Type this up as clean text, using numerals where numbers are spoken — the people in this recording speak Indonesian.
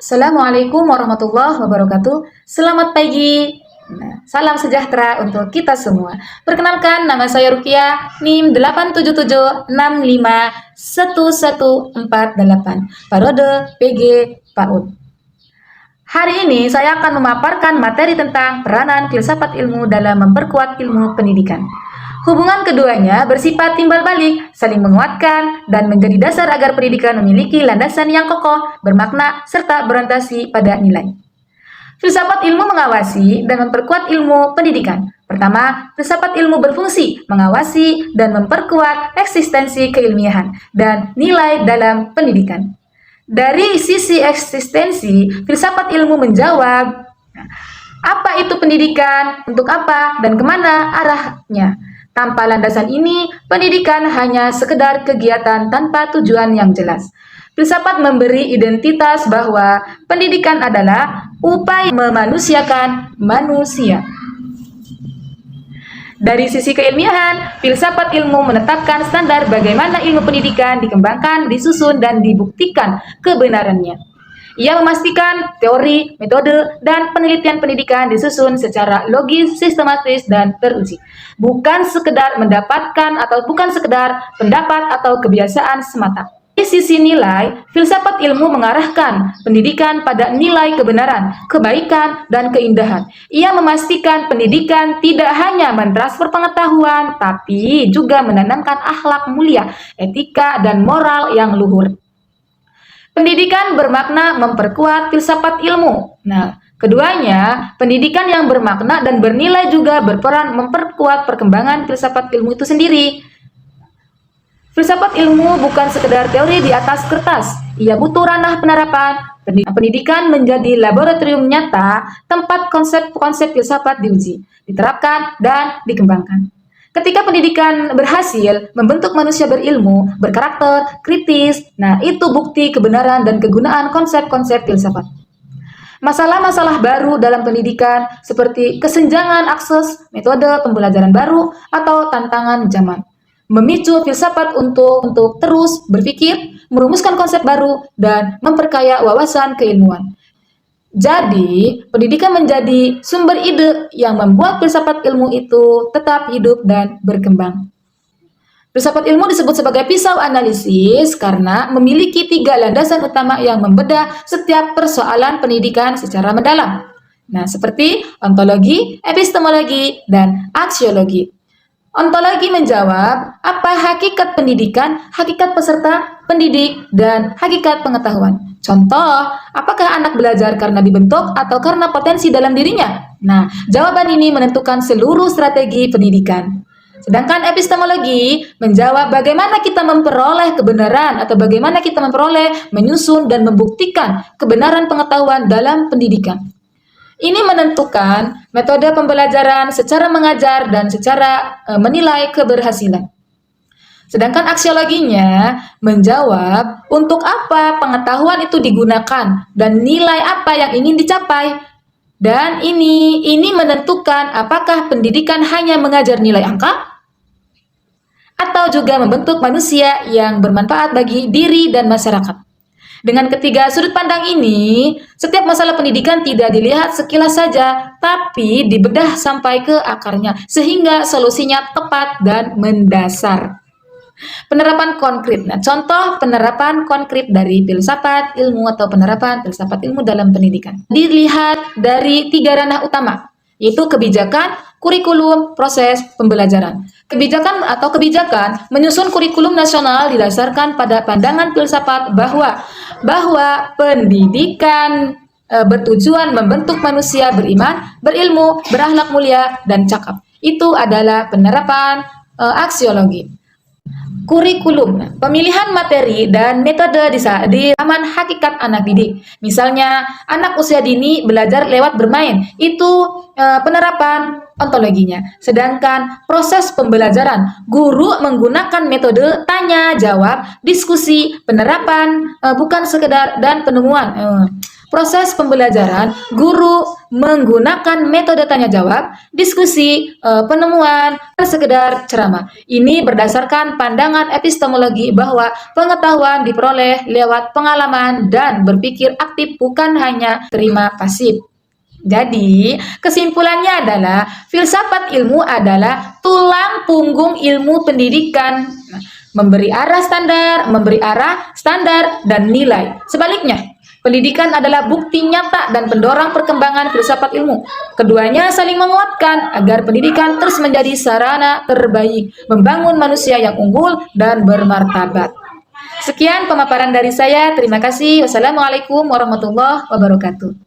Assalamualaikum warahmatullahi wabarakatuh. Selamat pagi. Salam sejahtera untuk kita semua. Perkenalkan, nama saya Rukia, NIM 877651148, Parode PG PAUD. Hari ini saya akan memaparkan materi tentang peranan filsafat ilmu dalam memperkuat ilmu pendidikan. Hubungan keduanya bersifat timbal balik, saling menguatkan, dan menjadi dasar agar pendidikan memiliki landasan yang kokoh, bermakna, serta berorientasi pada nilai. Filsafat ilmu mengawasi dan memperkuat ilmu pendidikan. Pertama, filsafat ilmu berfungsi mengawasi dan memperkuat eksistensi keilmiahan dan nilai dalam pendidikan. Dari sisi eksistensi, filsafat ilmu menjawab, apa itu pendidikan, untuk apa, dan kemana arahnya. Tanpa landasan ini, pendidikan hanya sekedar kegiatan tanpa tujuan yang jelas. Filsafat memberi identitas bahwa pendidikan adalah upaya memanusiakan manusia. Dari sisi keilmiahan, filsafat ilmu menetapkan standar bagaimana ilmu pendidikan dikembangkan, disusun, dan dibuktikan kebenarannya. Ia memastikan teori, metode, dan penelitian pendidikan disusun secara logis, sistematis, dan teruji. Bukan sekedar pendapat atau kebiasaan semata. Di sisi nilai, filsafat ilmu mengarahkan pendidikan pada nilai kebenaran, kebaikan, dan keindahan. Ia memastikan pendidikan tidak hanya mentransfer pengetahuan, tapi juga menanamkan akhlak mulia, etika, dan moral yang luhur. Pendidikan bermakna memperkuat filsafat ilmu. Keduanya, pendidikan yang bermakna dan bernilai juga berperan memperkuat perkembangan filsafat ilmu itu sendiri. Filsafat ilmu bukan sekedar teori di atas kertas. Ia butuh ranah penerapan. Pendidikan menjadi laboratorium nyata, tempat konsep-konsep filsafat diuji, diterapkan, dan dikembangkan. Ketika pendidikan berhasil membentuk manusia berilmu, berkarakter, kritis, itu bukti kebenaran dan kegunaan konsep-konsep filsafat. Masalah-masalah baru dalam pendidikan seperti kesenjangan akses, metode pembelajaran baru, atau tantangan zaman memicu filsafat untuk terus berpikir, merumuskan konsep baru, dan memperkaya wawasan keilmuan. Jadi, pendidikan menjadi sumber ide yang membuat filsafat ilmu itu tetap hidup dan berkembang. Filsafat ilmu disebut sebagai pisau analisis karena memiliki 3 landasan utama yang membedah setiap persoalan pendidikan secara mendalam. Seperti ontologi, epistemologi, dan aksiologi. Ontologi menjawab apa hakikat pendidikan, hakikat peserta pendidik, dan hakikat pengetahuan. Contoh, apakah anak belajar karena dibentuk atau karena potensi dalam dirinya? Jawaban ini menentukan seluruh strategi pendidikan. Sedangkan epistemologi menjawab bagaimana kita memperoleh kebenaran atau bagaimana kita memperoleh, menyusun, dan membuktikan kebenaran pengetahuan dalam pendidikan. Ini menentukan metode pembelajaran secara mengajar dan secara menilai keberhasilan. Sedangkan aksiologinya menjawab untuk apa pengetahuan itu digunakan dan nilai apa yang ingin dicapai. Dan ini menentukan apakah pendidikan hanya mengajar nilai angka atau juga membentuk manusia yang bermanfaat bagi diri dan masyarakat. Dengan ketiga sudut pandang ini, setiap masalah pendidikan tidak dilihat sekilas saja, tapi dibedah sampai ke akarnya, sehingga solusinya tepat dan mendasar. Penerapan konkret. Contoh penerapan konkret dari filsafat ilmu atau penerapan filsafat ilmu dalam pendidikan. Dilihat dari 3 ranah utama, yaitu kebijakan, kurikulum, proses pembelajaran. Kebijakan menyusun kurikulum nasional didasarkan pada pandangan filsafat bahwa pendidikan bertujuan membentuk manusia beriman, berilmu, berakhlak mulia, dan cakap. Itu adalah penerapan aksiologi. Kurikulum, pemilihan materi dan metode di zaman hakikat anak didik. Misalnya, anak usia dini belajar lewat bermain, itu penerapan ontologinya. Sedangkan proses pembelajaran, guru menggunakan metode tanya, jawab, diskusi, penerapan bukan sekedar dan penemuan. Proses pembelajaran, guru menggunakan metode tanya jawab, diskusi, penemuan, dan sekedar ceramah. Ini berdasarkan pandangan epistemologi bahwa pengetahuan diperoleh lewat pengalaman dan berpikir aktif, bukan hanya terima pasif. Jadi, kesimpulannya adalah filsafat ilmu adalah tulang punggung ilmu pendidikan, memberi arah standar, dan nilai. Sebaliknya, pendidikan adalah bukti nyata dan pendorong perkembangan filsafat ilmu. Keduanya saling menguatkan agar pendidikan terus menjadi sarana terbaik membangun manusia yang unggul dan bermartabat. Sekian pemaparan dari saya. Terima kasih. Wassalamualaikum warahmatullahi wabarakatuh.